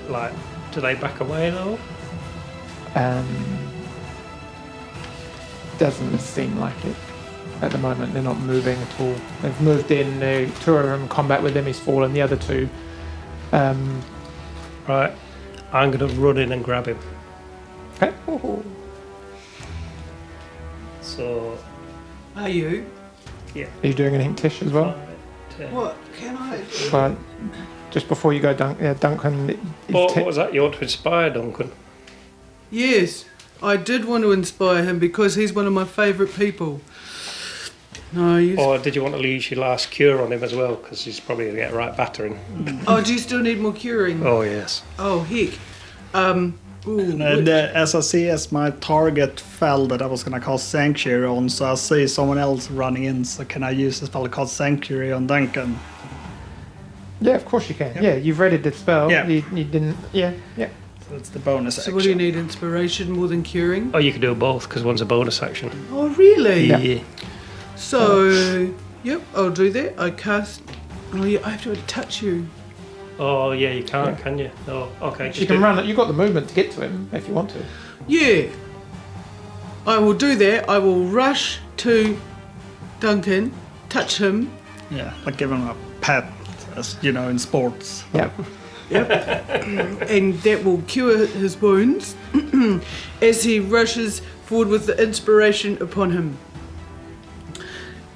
like, do they back away though? Doesn't seem like it at the moment. They're not moving at all. They've moved in. 2 of them in combat with him. He's fallen. The other 2. Right. I'm going to run in and grab him. Okay. So, Are you? yeah. Are you doing anything, Tish, as well? 5, 10. What can I do? But just before you go, Duncan. What was that? You want to inspire Duncan? Yes, I did want to inspire him because he's one of my favourite people. No, you. Or did you want to use your last cure on him as well? Because he's probably going to get a right battering. Oh, do you still need more curing? Oh, yes. Oh, heck. As I see as my target fell that I was gonna cast Sanctuary on, so I see someone else running in, so can I use the spell to cast Sanctuary on Duncan? Yeah, of course you can. Yep. Yeah, you've readied the spell. Yeah. You didn't. Yeah. So it's the bonus action. So what do you need, inspiration more than curing? Oh, you can do both because one's a bonus action. Oh, really? Yeah. So, yep, I'll do that. I cast... Oh, yeah, I have to touch you. Oh, yeah, you can't, can you? Oh, okay. You can run it. You've got the movement to get to him if you want to. Yeah. I will do that. I will rush to Duncan, touch him. Yeah, like give him a pat, as you know, in sports. Yep. And that will cure his wounds as he rushes forward with the inspiration upon him.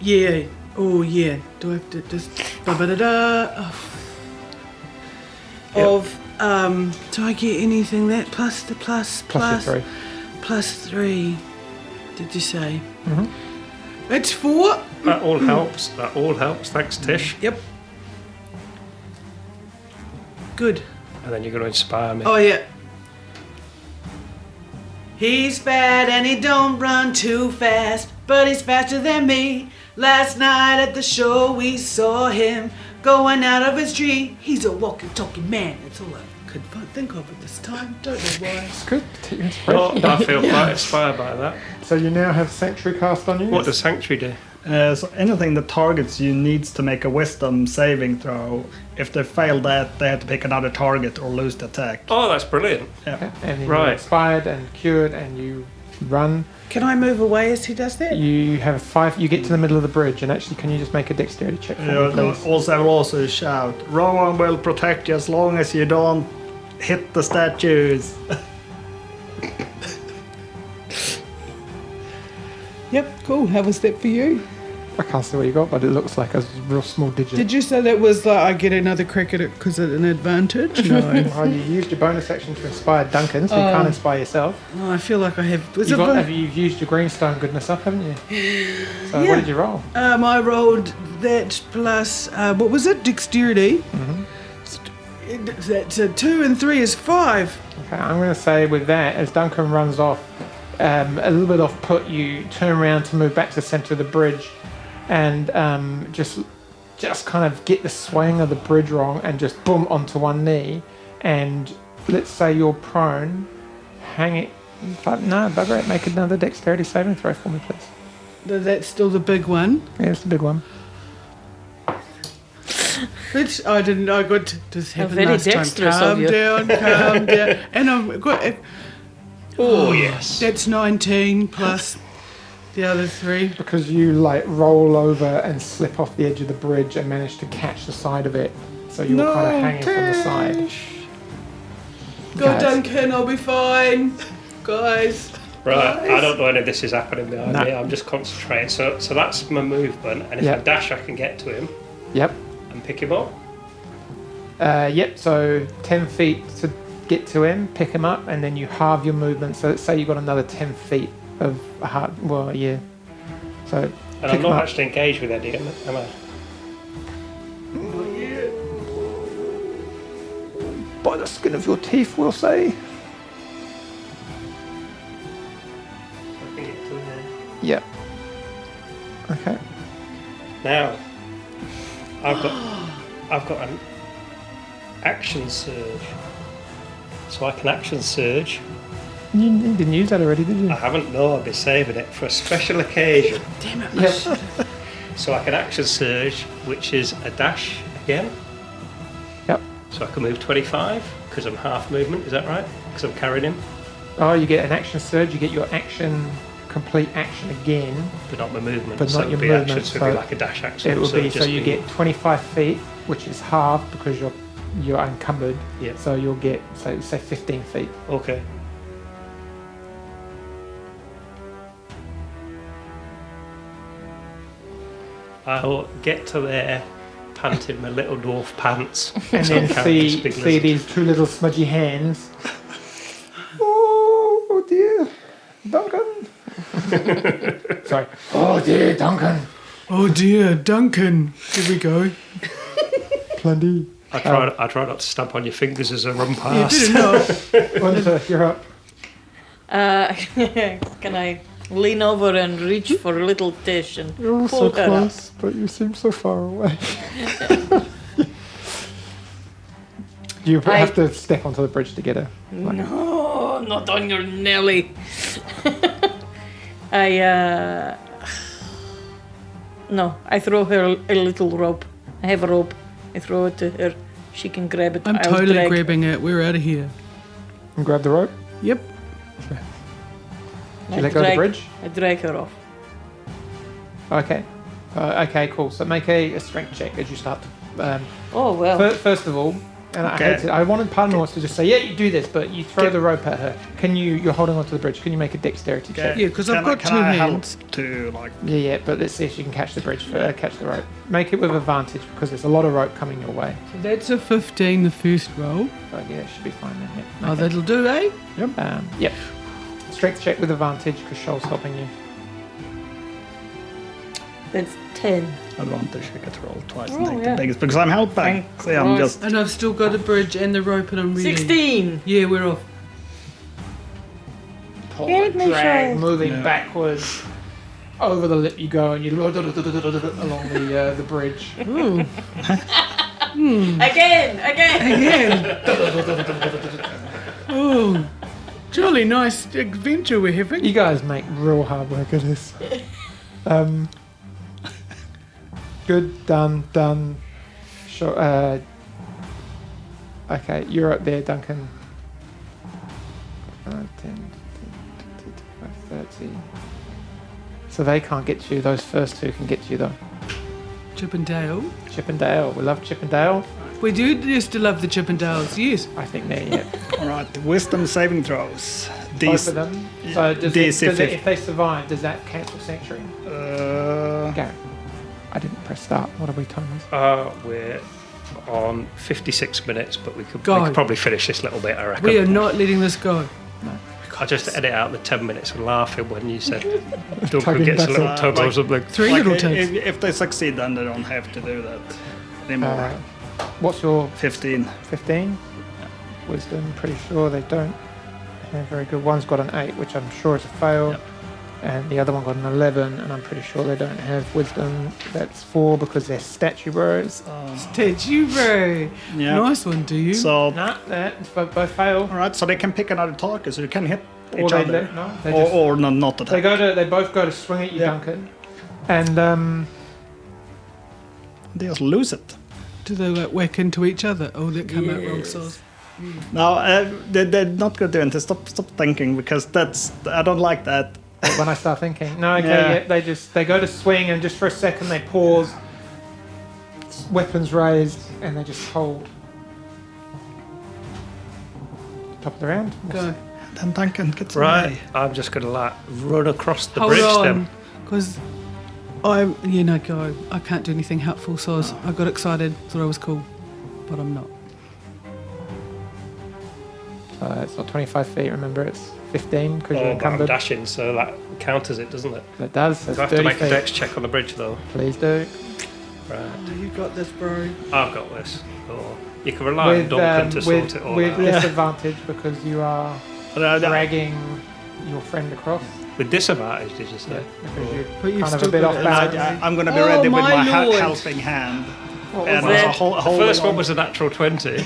Yeah. Oh, yeah. Do I have to just... Ba-ba-da-da. Do I get anything that plus the plus? Plus your 3. Plus 3. Did you say? Mhm. It's 4. That all helps. That all helps. Thanks, Tish. Yep. Good. And then you're going to inspire me. Oh, yeah. He's fat and he don't run too fast, but he's faster than me. Last night at the show we saw him going out of his tree. He's a walking, talking man. That's all I could think of at this time. Don't know why. It's good. Take your Oh, inspiration. I feel quite inspired by that. So you now have Sanctuary cast on you. What does Sanctuary do? So anything that targets you needs to make a wisdom saving throw. If they fail that, they have to pick another target or lose the attack. Oh, that's brilliant. Okay. And then Right. you're inspired and cured, and you run. Can I move away as he does that? You have 5. You get to the middle of the bridge, and actually, can you just make a dexterity check for me, please? I will also shout, Rowan will protect you as long as you don't hit the statues. Yep, cool. How was that for you? I can't see what you got, but it looks like a real small digit. Did you say that was like I get another crack at it because it's an advantage? No. Well, you used your bonus action to inspire Duncan, so you can't inspire yourself. Oh, I feel like I have. Was You've, it have you used your greenstone goodness up, haven't you? So Yeah. what did you roll? I rolled that plus what was it? Dexterity. That's a 2 and 3 is 5. Okay, I'm going to say with that, as Duncan runs off, a little bit off put, you turn around to move back to the centre of the bridge, and just kind of get the swaying of the bridge wrong, and just boom onto one knee, and let's say you're prone, hang it. But no, bugger it. Make another dexterity saving throw for me, please. That's still the big one. Yeah, it's the big one. Which I didn't. I got to just have a very nice time. dexterous of Calm you. down, calm down. And I've got. Oh, yes. That's 19 plus the other 3. Because you like roll over and slip off the edge of the bridge and manage to catch the side of it, so you're kind of hanging from the side. Go, Guys. Duncan. I'll be fine, guys. Right, Guys. I don't know any of this is happening behind No. me. I'm just concentrating. So that's my movement, and if Yep. I dash, I can get to him Yep. and pick him up. Yep. So 10 feet to get to him, pick him up, and then you halve your movement. So let's say you got another 10 feet of a hard. Well, yeah. So And pick I'm him not up. actually engaged with Eddie, am I? By the skin of your teeth, we'll say. I can get to him. Yep. Okay. Now, I've got an action surge, so I can action surge. You didn't use that already, did you? I haven't. No, I'll be saving it for a special occasion. Damn it. Yep. So I can action surge, which is a dash again. Yep. So I can move 25 because I'm half movement. Is that right? Because I'm carrying him, Oh, you get an action surge. You get your action, complete action again. but not my movement. But so not it your would be movement, action, so it'd be so like a dash action. It will be it'd so just you be- get 25 feet, which is half because you're encumbered. Yeah. So you'll get say 15 feet. Okay. I'll get to there, panting my little dwarf pants, And so I'm then carrying this see big lizard. these two little smudgy hands. Oh dear, Duncan. Sorry. Oh dear, Duncan. Oh dear, Duncan. Here we go. Plenty. I try not to stamp on your fingers as I run You past. didn't know. Aundra, you're up. Can I lean over and reach for little Tish and You're pull so her up? close, but you seem so far away. You have to step onto the bridge to get her. No, not on your Nelly. No, I throw her a little rope. I have a rope. I throw it to her. She can grab it. I'm I'll totally drag. grabbing it. We're out of here. And grab the rope. Yep. You let go of the bridge. I drag her off. Okay. Okay, cool. So make a strength check as you start to. Oh well. First of all, And Okay. I hate it. I wanted Panos to just say, yeah, you do this, but you throw the rope at her. You're holding onto the bridge. Can you make a dexterity check? Yeah, 'cause I've got can two I hands. help to like? Yeah, but let's see if you can catch the bridge, catch the rope. Make it with advantage because there's a lot of rope coming your way. So that's a 15, the first roll. But yeah, it should be fine then. Yeah. Oh, that'll do, eh? Yep. Strength check with advantage because Shoal's helping you. That's 10. Advantage, I get to roll twice Oh, and take yeah. the biggest because I'm helping. Thank See, I'm Christ. just And I've still got a bridge and the rope and I'm ready. 16. Yeah, we're off. Pull Help and me, drag, Shoal. moving Yeah. backwards. Over the lip you go and you along the bridge. Ooh. Again. Again. Oh, jolly nice adventure we're having. You guys make real hard work of this. Good, done. Sure. Okay, you're up there, Duncan. 10, 30. So they can't get you. Those first two can get you though. Chip and Dale. Chip and Dale. We love Chip and Dale. We do used to love the Chip and Dales, yes. I think they're yeah. all right. Wisdom saving throws. Both of them. So DC if they survive, does that cancel Sanctuary? Go. I didn't press start. What are we time is? We're on 56 minutes, but we could Go. probably finish this little bit, I reckon. We are not letting this go. I just edit out the 10 minutes of laughing when you said Duncan Tugging gets a back little up. tug or something. Three Like, little tugs. if they succeed, then they don't have to do that anymore. What's your 15. 15? Wisdom, pretty sure they don't have very good. One's got an 8, which I'm sure is a fail. Yep. And the other one got an 11, and I'm pretty sure they don't have wisdom. That's 4 because they're statue bros. Statue bro. Yeah. Nice one, do you? So, Nah, that's both fail. all right. So they can pick another target, so you can hit Or each they other, no, they or, just, or not attack. they both go to swing at you, Yeah. Duncan. And They just lose it. Do they like whack into each other? Oh, that came out wrong sauce. No, they're not going to do it. Stop thinking because I don't like that. when I start thinking, no, okay, Yeah. yeah, they go to swing, and just for a second they pause, weapons raised, and they just hold. Top of the round. Go. Then Duncan gets Right, away. I'm just going to run across the Hold bridge on. then. Because go. I can't do anything helpful, so I got excited, thought I was cool, but I'm not. It's not 25 feet, remember, it's 15 because you're Oh, but I'm encumbered. dashing, so that counters it, doesn't it? That does. That's Do I have to 30 make feet. a dex check on the bridge, though? Please do. Right. You got this, bro. I've got this. Oh. You can rely on Duncan to sort it all with out. disadvantage because you are dragging your friend across. With disadvantage, did you say? Because you're But you've kind of a still bit got off it. balance. I'm going to be Oh, ready with my my lord. helping hand. What And was also that? The first one was a natural 20.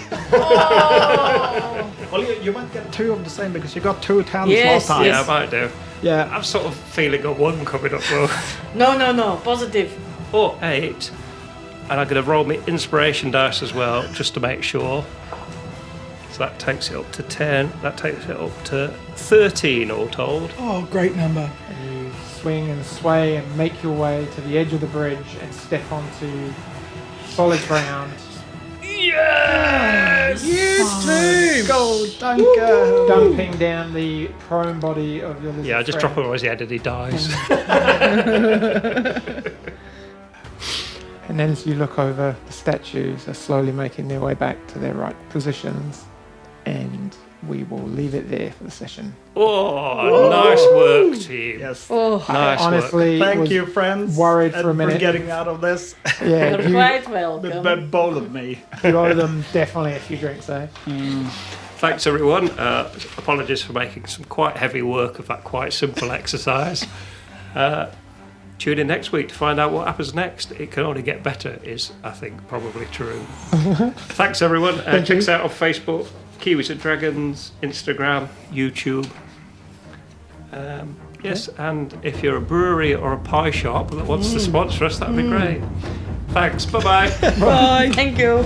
Well, you might get 2 of the same because you got 2 tens Yes, last time. Yeah, I might do. Yeah. I'm sort of feeling a 1 coming up, though. No, positive. Or 8. And I'm going to roll my inspiration dice as well, just to make sure. So that takes it up to 10. That takes it up to 13, all told. Oh, great number. And you swing and sway and make your way to the edge of the bridge and step onto solid ground. Yes! Yes, team! Skold, Duncan. Dumping down the prone body of your lizard Yeah, I just friend. drop him on his head and he dies. And then as you look over, the statues are slowly making their way back to their right positions. And we will leave it there for the session. Oh, nice work, team. Yes. Oh, Nice I honestly Thank was you, friends. worried for a for minute. getting me out of this. Yeah, you're you, quite welcome. The bowl of me. you owe them definitely a few drinks, eh? Thanks, everyone. Apologies for making some quite heavy work of that quite simple exercise. Tune in next week to find out what happens next. It can only get better is, I think, probably true. Thanks, everyone. Check us out on Facebook, Kiwis and Dragons, Instagram, YouTube. Yes, and if you're a brewery or a pie shop that wants to sponsor us, that'd be great. Thanks. Bye-bye. Bye. Thank you.